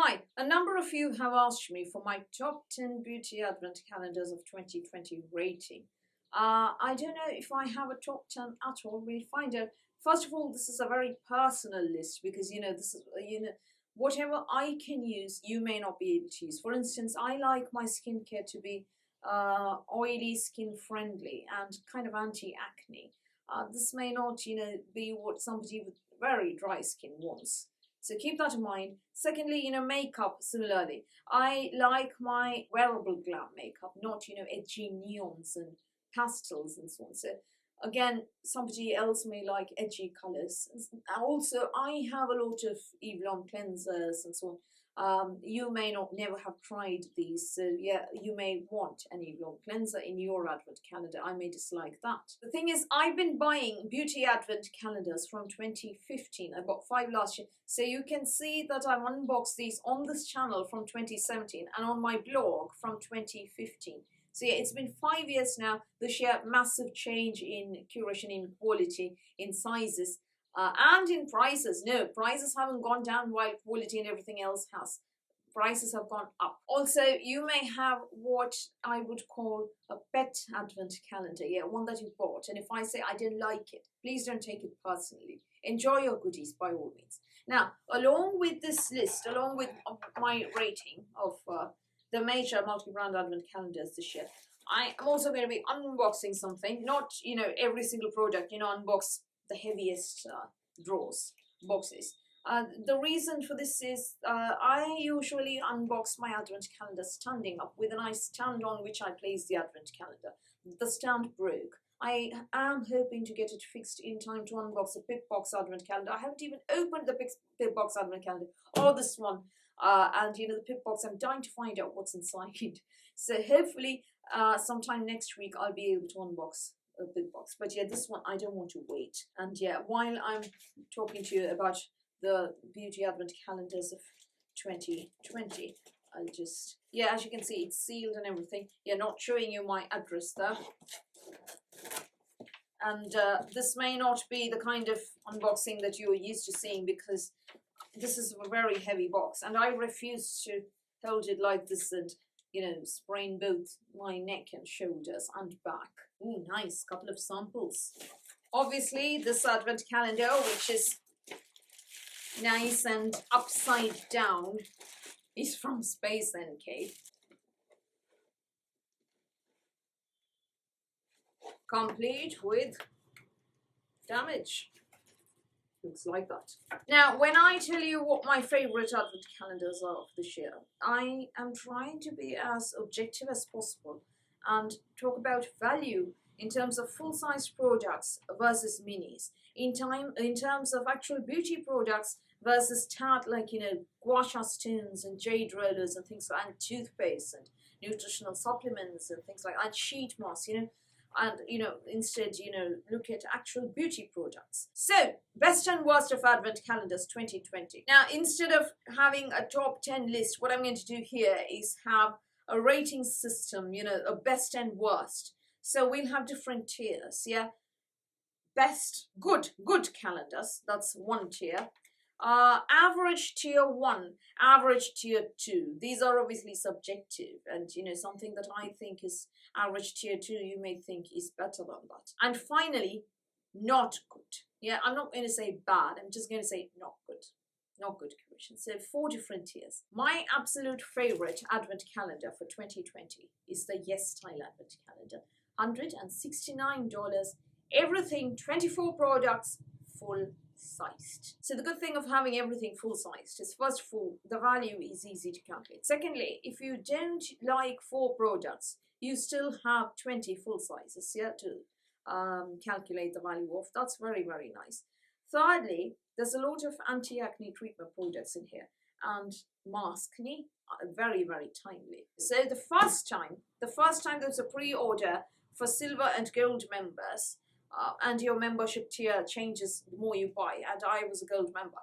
Hi, a number of you have asked me for my top 10 beauty advent calendars of 2020 rating. I don't know if I have a top 10 at all. We'll find out. First of all, this is a very personal list because this is whatever I can use, you may not be able to use. For instance, I like my skincare to be oily, skin friendly, and kind of anti-acne. This may not be what somebody with very dry skin wants. So keep that in mind. Secondly, makeup, similarly. I like my wearable glam makeup, not, edgy neons and pastels and so on. So again, somebody else may like edgy colors. Also, I have a lot of Eve Lom cleansers and so on. You may not never have tried these, so yeah, you may want an Eve Lom cleanser in your advent calendar. I may dislike that. The thing is, I've been buying beauty advent calendars from 2015. I bought 5 last year, so you can see that I've unboxed these on this channel from 2017 and on my blog from 2015. So yeah, it's been 5 years now. This year, massive change in curation, in quality, in sizes. And in prices. No, prices haven't gone down while quality and everything else has. Prices have gone up. Also, you may have what I would call a pet advent calendar. Yeah, one that you bought. And if I say I didn't like it, please don't take it personally. Enjoy your goodies by all means. Now, along with this list, along with my rating of the major multi-brand advent calendars this year, I am also going to be unboxing something. Not, every single product, unbox the heaviest boxes. The reason for this is I usually unbox my advent calendar standing up with a nice stand on which I place the advent calendar. The stand broke. I am hoping to get it fixed in time to unbox a Pip Box advent calendar. I haven't even opened the Pip Box advent calendar or this one. And the Pip Box, I'm dying to find out what's inside. So hopefully sometime next week I'll be able to unbox a big box. But yeah, this one I don't want to wait. And yeah, while I'm talking to you about the beauty advent calendars of 2020, I'll just, yeah, as you can see, it's sealed and everything. Yeah, not showing you my address there. And this may not be the kind of unboxing that you're used to seeing because this is a very heavy box and I refuse to hold it like this and sprain both my neck and shoulders and back. Ooh, nice, couple of samples. Obviously, this advent calendar, which is nice and upside down, is from Space NK. Complete with damage. Looks like that. Now, when I tell you what my favorite advent calendars are of this year, I am trying to be as objective as possible and talk about value in terms of full-size products versus minis, in terms of actual beauty products versus tad, like gua sha stones and jade rollers and things like, and toothpaste and nutritional supplements and things like that, and sheet masks, and instead look at actual beauty products. So best and worst of advent calendars 2020. Now, instead of having a top 10 list, what I'm going to do here is have a rating system, a best and worst. So we'll have different tiers. Yeah, best, good calendars, that's one tier. Average tier 1, average tier 2. These are obviously subjective, and something that I think is average tier 2, you may think is better than that. And finally, not good. Yeah, I'm not going to say bad, I'm just going to say not good. Not good curation. So 4 different tiers. My absolute favorite advent calendar for 2020 is the Yes Style advent calendar. $169, everything, 24 products, full sized. So the good thing of having everything full sized is, first of all, the value is easy to calculate. Secondly, if you don't like 4 products, you still have 20 full sizes to calculate the value of. That's very, very nice. Thirdly, there's a lot of anti-acne treatment products in here, and maskne, very, very timely. So the first time there's a pre-order for silver and gold members, and your membership tier changes the more you buy, and I was a gold member.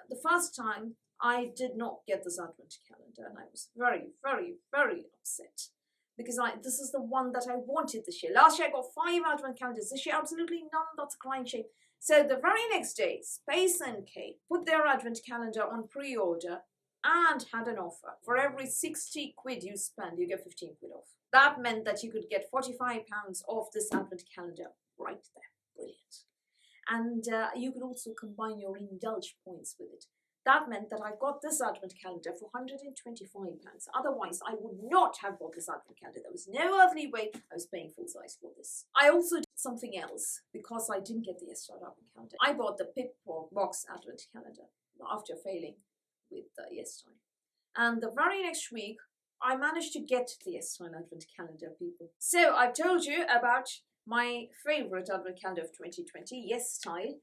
The first time I did not get this advent calendar, and I was very, very, very upset because this is the one that I wanted this year. Last year I got 5 advent calendars. This year absolutely none. That's a crying shame. So the very next day, Space NK put their advent calendar on pre-order, and had an offer. For every 60 quid you spend, you get 15 quid off. That meant that you could get £45 off this advent calendar right there. Brilliant. And you could also combine your indulge points with it. That meant that I got this advent calendar for £125. Otherwise, I would not have bought this advent calendar. There was no earthly way I was paying full size for this. I also did something else because I didn't get the Yes Style advent calendar. I bought the Pip Box advent calendar after failing with the Yes Style. And the very next week, I managed to get the Yes Style advent calendar, people. So I've told you about my favorite advent calendar of 2020, Yes Style.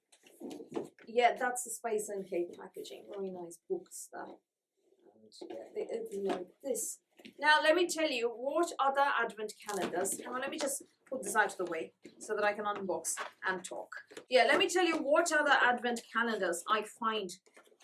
Yeah, that's the Space NK packaging. Very nice books there. And yeah, they open like this. Now, let me tell you what other advent calendars. Now, let me just put this out of the way so that I can unbox and talk. Yeah, let me tell you what other advent calendars I find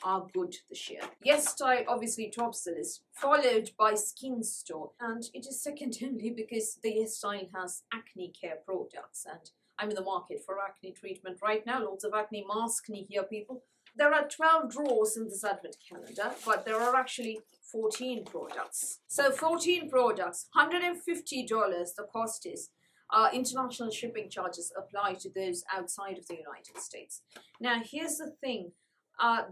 are good this year. Yes Style obviously tops the list, followed by Skin Store, and it is second only because the Yes Style has acne care products, and I'm in the market for acne treatment right now. Lots of acne maskne here, people. There are 12 drawers in this advent calendar, but there are actually 14 products. So 14 products, $150 the cost is. International shipping charges apply to those outside of the United States. Now, here's the thing.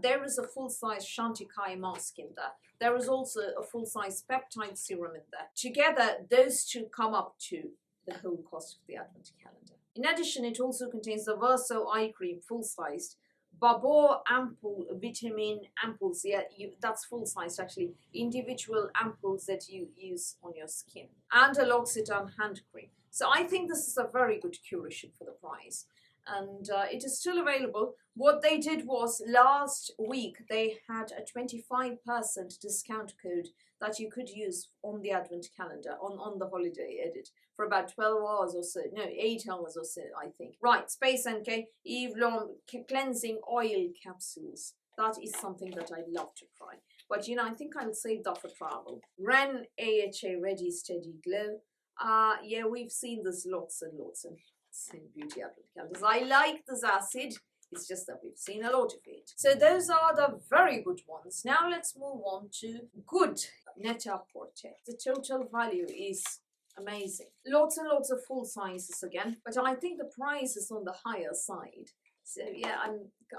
There is a full-size Shantikai mask in there. There is also a full-size peptide serum in there. Together, those two come up to the whole cost of the advent calendar. In addition, it also contains the Verso eye cream, full-sized, Babor ampoule, vitamin ampoules, yeah, that's full-sized actually, individual ampoules that you use on your skin, and a L'Occitane hand cream. So I think this is a very good curation for the price. And it is still available. What they did was last week they had a 25% discount code that you could use on the advent calendar, on the holiday edit, for about 12 hours or so. No, 8 hours or so, I think. Right, Space NK Eve Lom cleansing oil capsules. That is something that I'd love to try. But you know, I think I'll save that for travel. Ren AHA Ready Steady Glow. Yeah, we've seen this lots and lots and beauty advent calendars. I like this acid. It's just that we've seen a lot of it. So those are the very good ones. Now let's move on to good Net-a-Porter. The total value is amazing. Lots and lots of full sizes again, but I think the price is on the higher side. So yeah,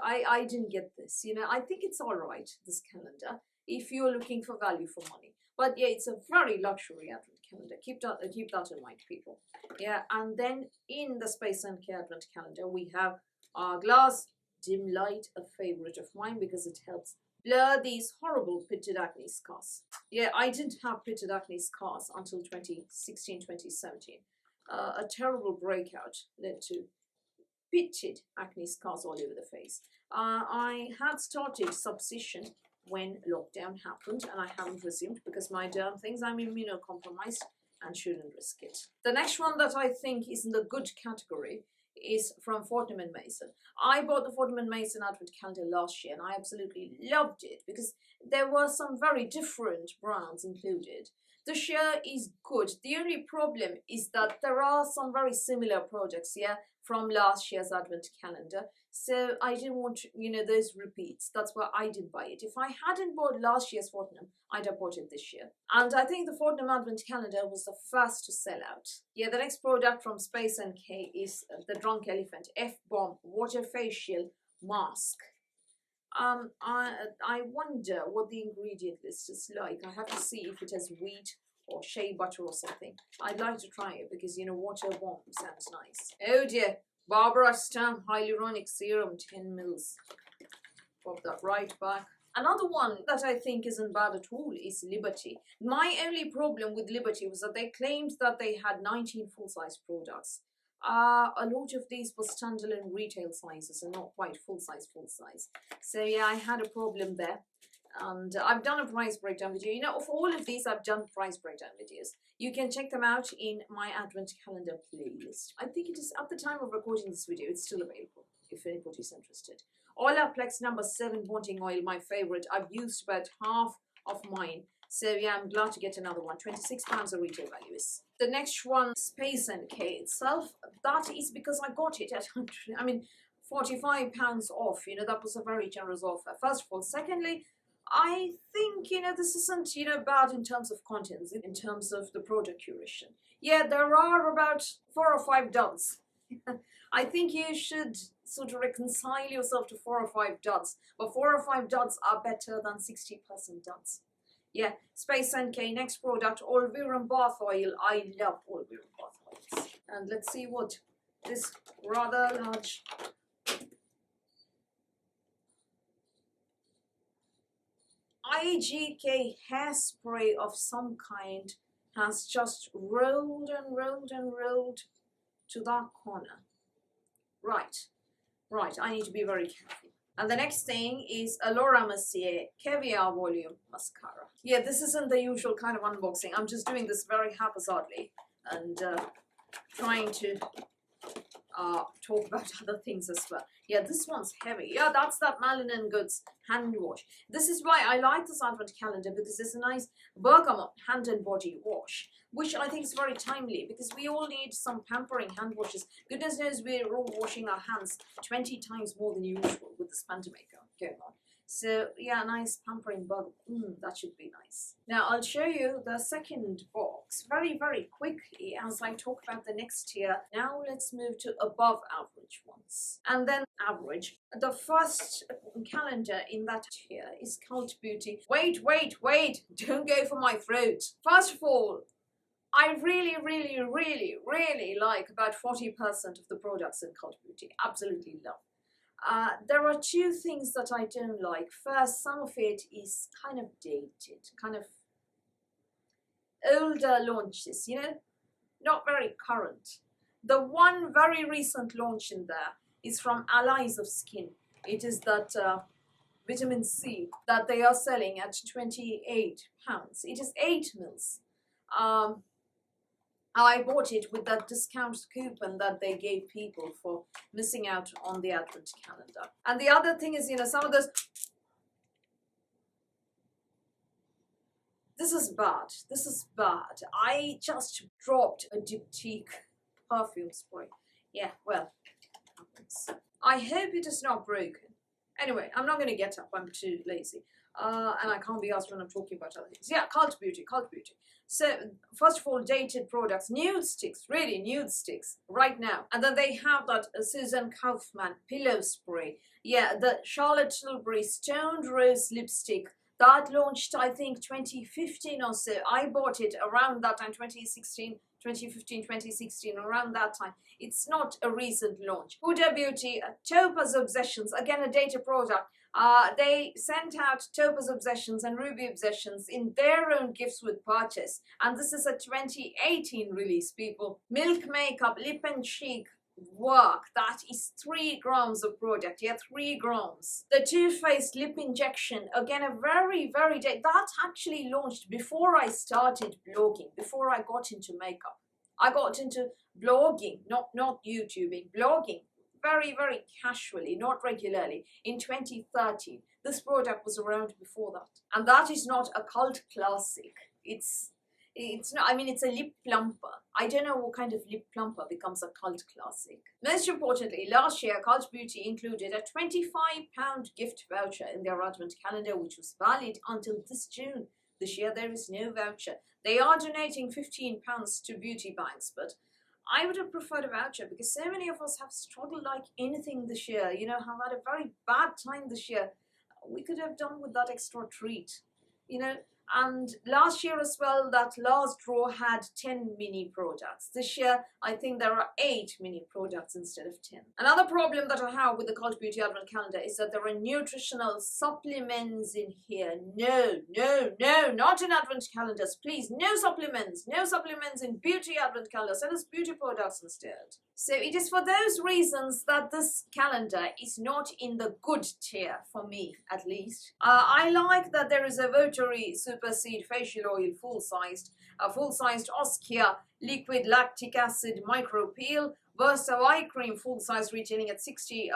I didn't get this. You know, I think it's all right, this calendar, if you're looking for value for money. But yeah, it's a very luxury advent calendar. Keep that in mind, people. Yeah, and then in the Space NK advent calendar, we have our glass dim light, a favorite of mine because it helps blur these horrible pitted acne scars. Yeah, I didn't have pitted acne scars until 2016, 2017. A terrible breakout led to pitted acne scars all over the face. I had started subcision when lockdown happened, and I haven't resumed because my derm thinks I'm immunocompromised and shouldn't risk it. The next one that I think is in the good category is from Fortnum & Mason. I bought the Fortnum & Mason advent calendar last year and I absolutely loved it because there were some very different brands included. This year is good. The only problem is that there are some very similar projects, yeah, from last year's advent calendar. So I didn't want, you know, those repeats. That's why I didn't buy it. If I hadn't bought last year's Fortnum, I'd have bought it this year. And I think the Fortnum advent calendar was the first to sell out. Yeah, the next product from Space NK is the Drunk Elephant F-Bomb Water Facial Mask. I wonder what the ingredient list is like. I have to see if it has wheat or shea butter or something. I'd like to try it because, you know, water bomb sounds nice. Oh dear, Barbara Stamp Hyaluronic Serum, 10 mils. Pop that right back. Another one that I think isn't bad at all is Liberty. My only problem with Liberty was that they claimed that they had 19 full-size products. A lot of these were standalone retail sizes and not quite full-size. So yeah, I had a problem there. And I've done a price breakdown video. You know, of all of these, I've done price breakdown videos. You can check them out in my advent calendar playlist. I think it is, at the time of recording this video, it's still available if anybody's interested. Olaplex number 7 Bonding Oil, my favorite. I've used about half of mine. So yeah, I'm glad to get another one. £26 the retail value is. The next one, Space NK itself, that is because I got it at £100, I mean, £45 off. You know, that was a very generous offer. First of all. Secondly, I think, this isn't, bad in terms of contents, in terms of the product curation. Yeah, there are about 4 or 5 duds. I think you should sort of reconcile yourself to 4 or 5 duds, but 4 or 5 duds are better than 60% duds. Yeah, Space NK, next product, Olvirum bath oil. I love Olvirum bath oils. And let's see what this rather large IGK hairspray of some kind has just rolled and rolled and rolled to that corner. Right, I need to be very careful. And the next thing is a Laura Mercier Caviar Volume Mascara. Yeah, this isn't the usual kind of unboxing. I'm just doing this very haphazardly and trying to talk about other things as well. Yeah, this one's heavy. Yeah, that's that Malin & Goods hand wash. This is why I like this advent calendar, because it's a nice bergamot hand and body wash, which I think is very timely, because we all need some pampering hand washes. Goodness knows we're all washing our hands 20 times more than usual with this pandemic going on. So yeah, nice pampering bug. That should be nice. Now I'll show you the second box very, very quickly as I talk about the next tier. Now let's move to above average ones. And then average. The first calendar in that tier is Cult Beauty. Wait, don't go for my throat. First of all, I really, really, really, really like about 40% of the products in Cult Beauty. Absolutely love. There are two things that I don't like. First, some of it is kind of dated, kind of older launches, not very current. The one very recent launch in there is from Allies of Skin. It is that vitamin C that they are selling at £28. It is 8 mils. I bought it with that discount coupon that they gave people for missing out on the advent calendar. And the other thing is, some of those... This is bad. I just dropped a Diptyque perfume spray. Yeah, well, I hope it is not broken. Anyway, I'm not going to get up. I'm too lazy. And I can't be asked when I'm talking about other things. Yeah, Cult Beauty. So, first of all, dated products, nude sticks, really nude sticks, right now. And then they have that Susan Kaufman pillow spray. Yeah, the Charlotte Tilbury Stoned Rose lipstick. That launched, I think, 2015 or so. I bought it around that time, 2015, 2016, around that time. It's not a recent launch. Huda Beauty, Topaz Obsessions, again a dated product. They sent out Topaz Obsessions and Ruby Obsessions in their own gifts with purchase. And this is a 2018 release, people. Milk Makeup, Lip and Cheek work. That is 3 grams of product. Yeah, 3 grams. The Too Faced Lip Injection, again, a very, very that actually launched before I started blogging, before I got into makeup. I got into blogging, not YouTubing, blogging. Very, very casually, not regularly, in 2013. This product was around before that. And that is not a cult classic. It's not, I mean, it's a lip plumper. I don't know what kind of lip plumper becomes a cult classic. Most importantly, last year, Cult Beauty included a £25 gift voucher in their advent calendar, which was valid until this June. This year, there is no voucher. They are donating £15 to beauty banks, but I would have preferred a voucher because so many of us have struggled like anything this year, have had a very bad time this year. We could have done with that extra treat, And last year as well, that last draw had 10 mini products. This year, I think there are 8 mini products instead of 10. Another problem that I have with the Cult Beauty Advent Calendar is that there are nutritional supplements in here. No, not in Advent calendars. Please, no supplements. No supplements in Beauty Advent calendars. Send us beauty products instead. So it is for those reasons that this calendar is not in the good tier, for me at least. I like that there is a Votary Super Seed Facial Oil full-sized Oskia Liquid Lactic Acid Micro Peel Versa eye cream full size retailing at 60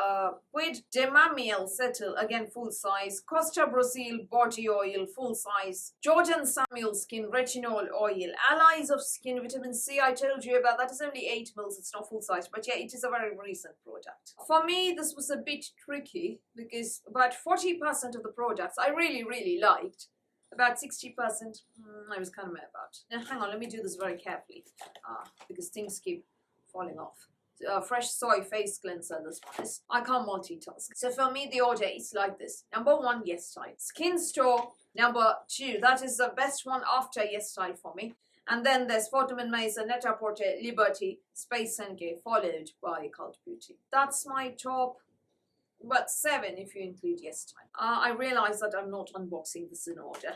quid. Demamiel Settle again full size. Costa Brazil body oil full size. Jordan Samuel skin retinol oil. Allies of Skin vitamin C, I told you about that, is only 8 mils, it's not full size, but yeah, it is a very recent product. For me this was a bit tricky because about 40% of the products I really liked. About 60% I was kind of mad about. Now hang on, let me do this very carefully because things keep falling off. Fresh soy face cleanser, this one is. I can't multitask. So for me the order is like this. Number 1, Yes Style. Skin Store. Number 2, that is the best one after Yes Style for me. And then there's Fortum and Mesa, Net-a-Porter, Liberty, Space and Gay, followed by Cult Beauty. That's my top, but 7 if you include Yes Style. I realize that I'm not unboxing this in order,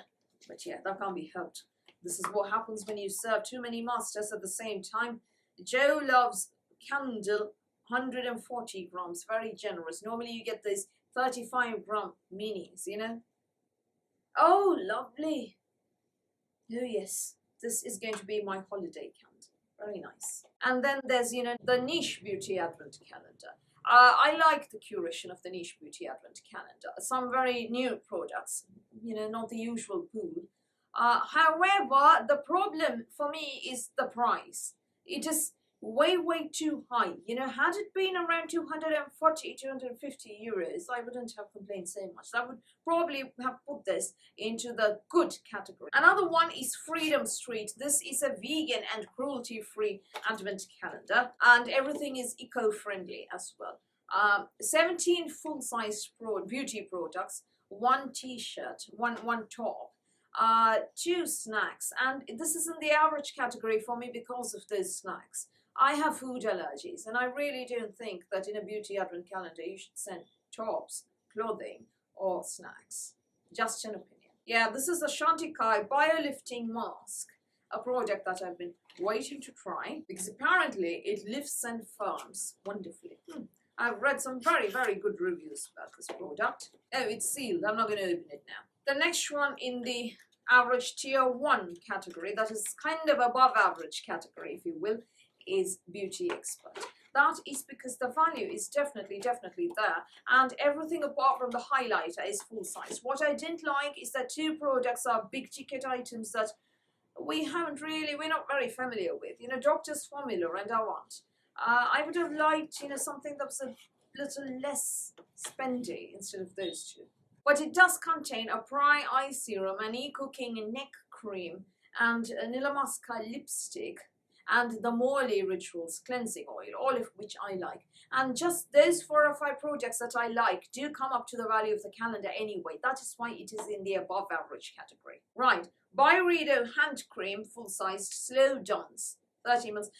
but yeah, that can't be helped. This is what happens when you serve too many masters at the same time. Joe loves Candle, 140 grams, very generous. Normally you get these 35-gram minis, you know. Oh, lovely. Oh yes, this is going to be my holiday candle. Very nice. And then there's, you know, the Niche Beauty Advent Calendar. I like the curation of the Niche Beauty Advent Calendar. Some very new products, you know, not the usual pool. However, the problem for me is the price. It is way too high. You know, had it been around 240, 250 euros, I wouldn't have complained so much. That would probably have put this into the good category. Another one is Freedom Street. This is a vegan and cruelty-free advent calendar, and everything is eco-friendly as well. 17 full-size beauty products, 1 t-shirt, one top, 2 snacks, and this is in the average category for me because of those snacks. I have food allergies, and I really don't think that in a beauty advent calendar you should send tops, clothing, or snacks. Just an opinion. Yeah, this is the Shantikai Biolifting Mask, a product that I've been waiting to try because apparently it lifts and firms wonderfully. I've read some very good reviews about this product. Oh, it's sealed. I'm not going to open it now. The next one in the average tier 1 category, that is kind of above average category, if you will, is Beauty Expert. That is because the value is definitely there, and everything apart from the highlighter is full size. What I didn't like is that 2 products are big ticket items that we're not very familiar with. You know, Doctor's Formula and Avant. I would have liked, you know, something that was a little less spendy instead of those 2. But it does contain a Pry Eye Serum, an Eco-King Neck Cream, and a Nilamasca Lipstick, and the Morley Rituals Cleansing Oil, all of which I like. And just those 4 or 5 products that I like do come up to the value of the calendar anyway. That is why it is in the above average category. Right, Byredo Hand Cream, full-sized, Slow Dance, 30 mils.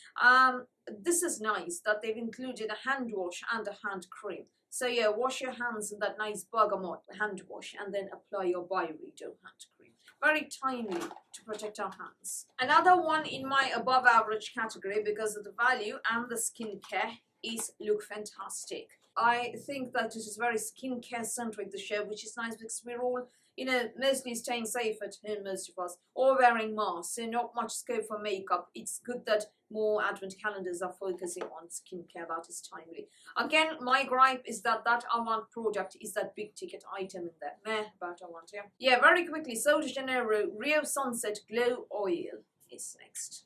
This is nice that they've included a hand wash and a hand cream. So yeah, wash your hands in that nice bergamot hand wash and then apply your Byredo hand cream. Very timely to protect our hands. Another one in my above average category because of the value and the skincare is Look Fantastic. I think that it is very skincare centric, the show, which is nice because we're all, you know, mostly staying safe at home, most of us, or wearing masks, so not much scope for makeup. It's good that more advent calendars are focusing on skincare. That is timely. Again, my gripe is that Avant product is that big ticket item in there. Meh about Avant, yeah. Yeah, very quickly, Sol de Janeiro Rio Sunset Glow Oil is next.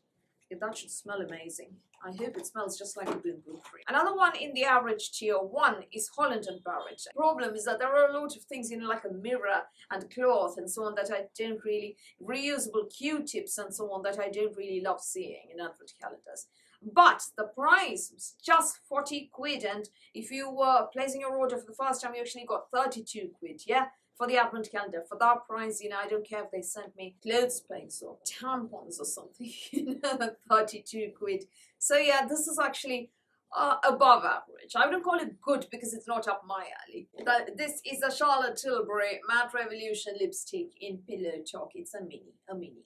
Yeah, that should smell amazing. I hope it smells just like a Boom Boom Free. Another one in the average tier 1 is Holland & Barrett. The problem is that there are a lot of things, you know, like a mirror and cloth and so on that I don't really, reusable Q-tips and so on that I don't really love seeing in advent calendars. But the price was just 40 quid, and if you were placing your order for the first time, you actually got 32 quid, yeah? For the advent calendar. For that price, you know, I don't care if they sent me clothes pegs or tampons or something, you know, 32 quid. So yeah, this is actually above average. I wouldn't call it good because it's not up my alley. This is a Charlotte Tilbury Matte Revolution lipstick in Pillow Talk. It's a mini.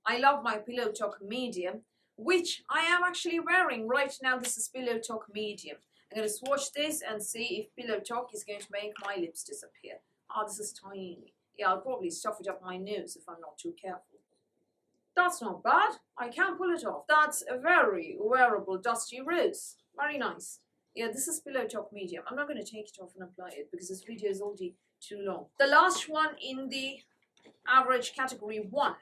I love my Pillow Talk medium, which I am actually wearing right now. This is Pillow Talk medium. I'm going to swatch this and see if Pillow Talk is going to make my lips disappear. Oh, this is tiny. Yeah, I'll probably stuff it up my nose if I'm not too careful. That's not bad. I can pull it off. That's a very wearable dusty rose. Very nice. Yeah, this is pillow top medium. I'm not going to take it off and apply it because this video is already too long. The last one in the average category 1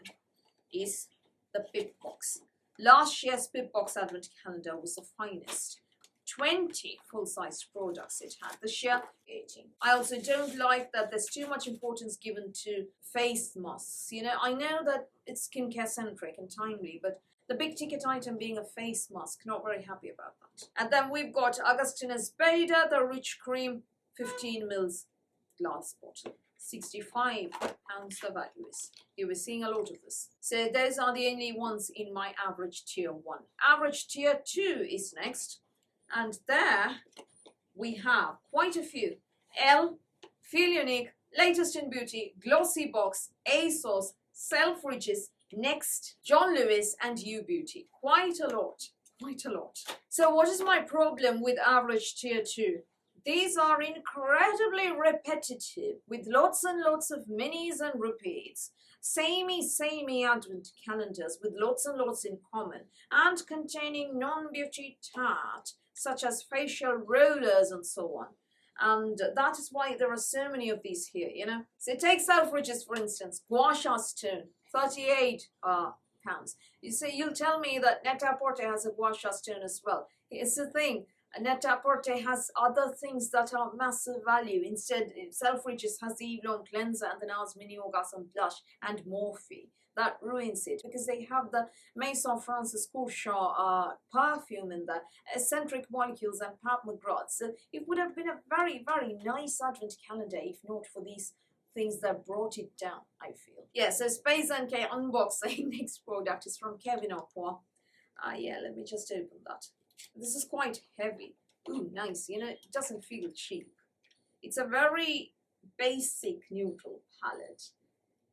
is the Pip Box. Last year's Pip Box Advent Calendar was the finest. 20 full-sized products it had. This year, 18. I also don't like that there's too much importance given to face masks. You know, I know that it's skincare centric and timely, but the big ticket item being a face mask, not very happy about that. And then we've got Augustinus Bader, the Rich Cream 15 mils glass bottle. £65 the value is. You were seeing a lot of this. So those are the only ones in my average tier 1. Average tier 2 is next. And there we have quite a few. Elle, Feel Unique, Latest in Beauty, Glossy Box, ASOS, Selfridges, Next, John Lewis and You Beauty. Quite a lot. Quite a lot. So what is my problem with average tier 2? These are incredibly repetitive with lots and lots of minis and repeats. Samey advent calendars with lots and lots in common and containing non-beauty tat such as facial rollers and so on. And that is why there are so many of these here, you know. So take Selfridges for instance, Gua Sha Stone, £38. You say, you'll tell me that Net-a-Porter has a Gua Sha Stone as well. It's the thing. Net-a-Porter has other things that are massive value. Instead, Selfridges has the Eve Lom Cleanser and the NARS Mini Orgasm Blush and Morphe. That ruins it because they have the Maison Francis Couchard perfume in there, eccentric molecules and Pat McGrath. So it would have been a very, very nice advent calendar if not for these things that brought it down, I feel. Yeah, so Space NK unboxing. Next product is from Kevin Aqua. Yeah, let me just open that. This is quite heavy. Ooh, nice. You know, it doesn't feel cheap. It's a very basic neutral palette.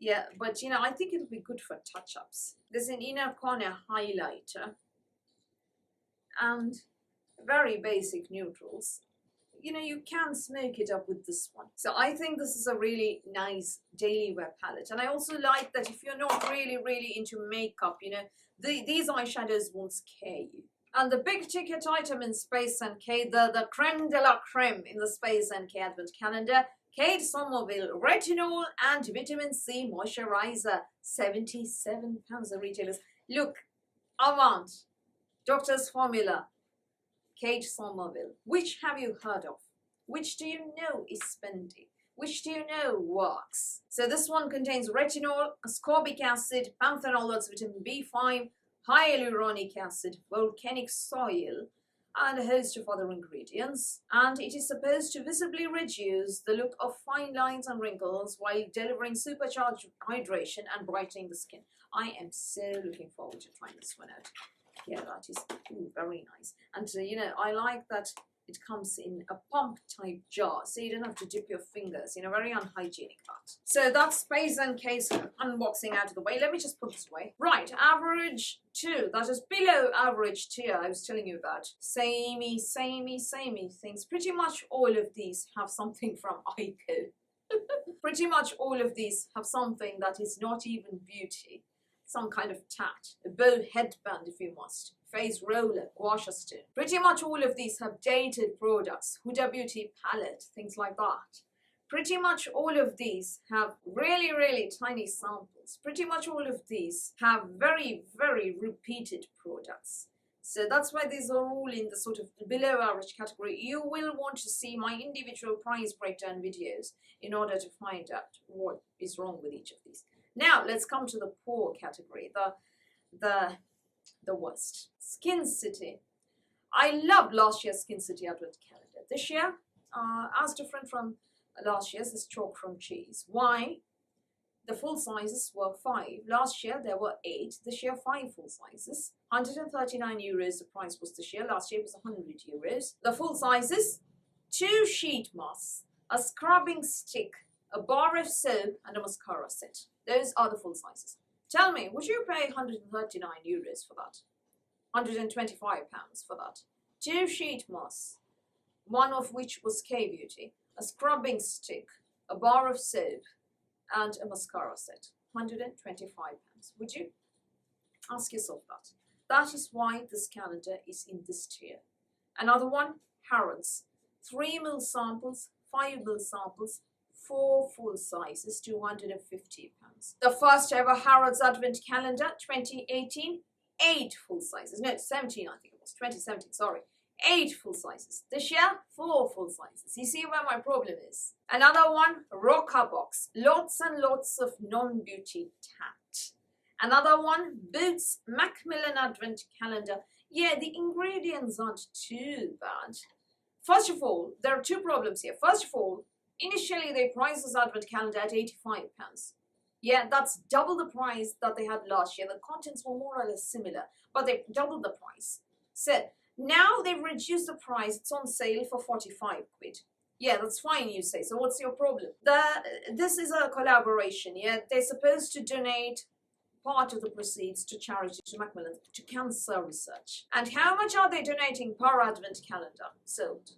Yeah, but you know, I think it'll be good for touch-ups. There's an inner corner highlighter and very basic neutrals. You know, you can smoke it up with this one. So I think this is a really nice daily wear palette. And I also like that if you're not really into makeup, you know, these eyeshadows won't scare you. And the big ticket item in Space NK, the creme de la creme in the Space NK Advent Calendar, Kate Somerville Retinol and Vitamin C Moisturizer, £77 the retailers. Look, Avant, Doctor's Formula, Kate Somerville. Which have you heard of? Which do you know is spendy? Which do you know works? So this one contains retinol, ascorbic acid, panthenol, that's vitamin B5, hyaluronic acid, volcanic soil, and a host of other ingredients. And it is supposed to visibly reduce the look of fine lines and wrinkles while delivering supercharged hydration and brightening the skin. I am so looking forward to trying this one out. Yeah, that is very nice. And you know, I like that it comes in a pump type jar, so you don't have to dip your fingers, you know, very unhygienic that. So that's Space NK's unboxing out of the way. Let me just put this away. Right, average 2, that is below average tier I was telling you about. Samey things. Pretty much all of these have something from Ico. Pretty much all of these have something that is not even beauty. Some kind of tat, a bow headband if you must, face roller, Gua Sha Stone. Pretty much all of these have dated products, Huda Beauty palette, things like that. Pretty much all of these have really tiny samples. Pretty much all of these have very repeated products. So that's why these are all in the sort of below average category. You will want to see my individual price breakdown videos in order to find out what is wrong with each of these. Now let's come to the poor category, the worst. Skin City. I loved last year's Skin City Advent Calendar. This year, as different from last year's, is chalk from cheese. Why? The full sizes were 5. Last year there were 8. This year 5 full sizes. €139 the price was this year. Last year it was €100. The full sizes, 2 sheet masks, a scrubbing stick, a bar of soap and a mascara set. Those are the full sizes. Tell me, would you pay €139 for that? £125 for that? 2 sheet masks, one of which was K-Beauty, a scrubbing stick, a bar of soap and a mascara set. £125. Would you? Ask yourself that. That is why this calendar is in this tier. Another one, Harrods. 3 ml samples, 5 ml samples, 4 full sizes, £250. The first ever Harrods Advent Calendar 2018, 8 full sizes. No, 17 I think it was, 2017, sorry. 8 full sizes. This year, 4 full sizes. You see where my problem is. Another one, Rocker Box. Lots and lots of non-beauty tat. Another one, Boots Macmillan Advent Calendar. Yeah, the ingredients aren't too bad. First of all, there are 2 problems here. First of all, initially they priced this Advent Calendar at £85. Yeah, that's double the price that they had last year. The contents were more or less similar, but they doubled the price. So, now they've reduced the price. It's on sale for 45 quid. Yeah, that's fine, you say. So what's your problem? This is a collaboration, yeah? They're supposed to donate part of the proceeds to charity, to Macmillan, to cancer research. And how much are they donating per Advent calendar sold?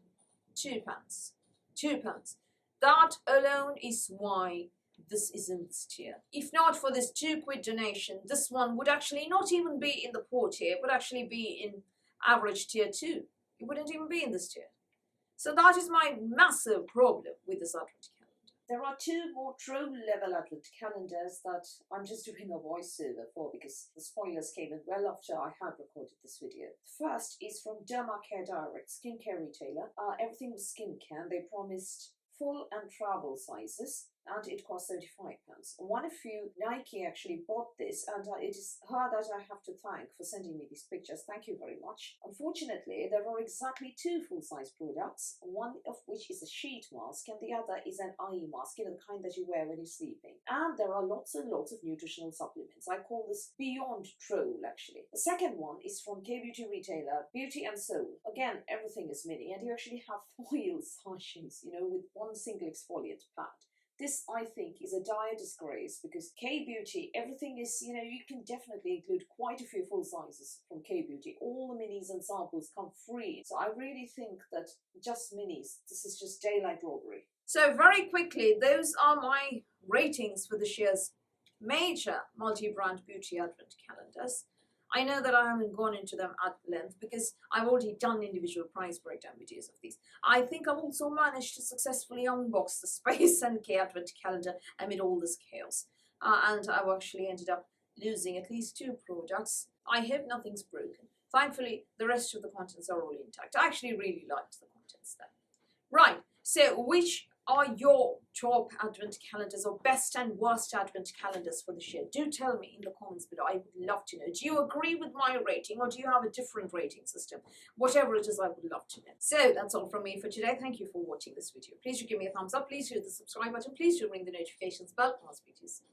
£2. £2. That alone is why this is in this tier. If not for this 2 quid donation, this one would actually not even be in the poor tier, it would actually be in average tier 2. It wouldn't even be in this tier. So that is my massive problem with this Advent calendar. There are 2 more troll level Advent calendars that I'm just doing a voiceover for because the spoilers came in well after I had recorded this video. The first is from Dermacare Direct, skincare retailer. Everything was skincare. They promised full and travel sizes, and it cost £35. One of you, Nike, actually bought this, and it is her that I have to thank for sending me these pictures. Thank you very much. Unfortunately, there are exactly 2 full-size products, one of which is a sheet mask and the other is an eye mask, you know, the kind that you wear when you're sleeping. And there are lots and lots of nutritional supplements. I call this Beyond Troll, actually. The second one is from K-beauty retailer Beauty and Soul. Again, everything is mini, and you actually have foil sachets, you know, with one single exfoliant pad. This, I think, is a dire disgrace because K-beauty, everything is, you know, you can definitely include quite a few full sizes from K-beauty. All the minis and samples come free. So I really think that just minis, this is just daylight robbery. So very quickly, those are my ratings for this year's major multi-brand beauty Advent calendars. I know that I haven't gone into them at length because I've already done individual price breakdown videos of these. I think I've also managed to successfully unbox the Space NK Advent calendar amid all this chaos. And I've actually ended up losing at least 2 products. I hope nothing's broken. Thankfully, the rest of the contents are all intact. I actually really liked the contents there. Right, so which are your top Advent calendars or best and worst Advent calendars for this year? Do tell me in the comments below. I would love to know. Do you agree with my rating or do you have a different rating system? Whatever it is, I would love to know. So that's all from me for today. Thank you for watching this video. Please do give me a thumbs up. Please hit the subscribe button. Please do ring the notifications bell. I'll speak to you soon.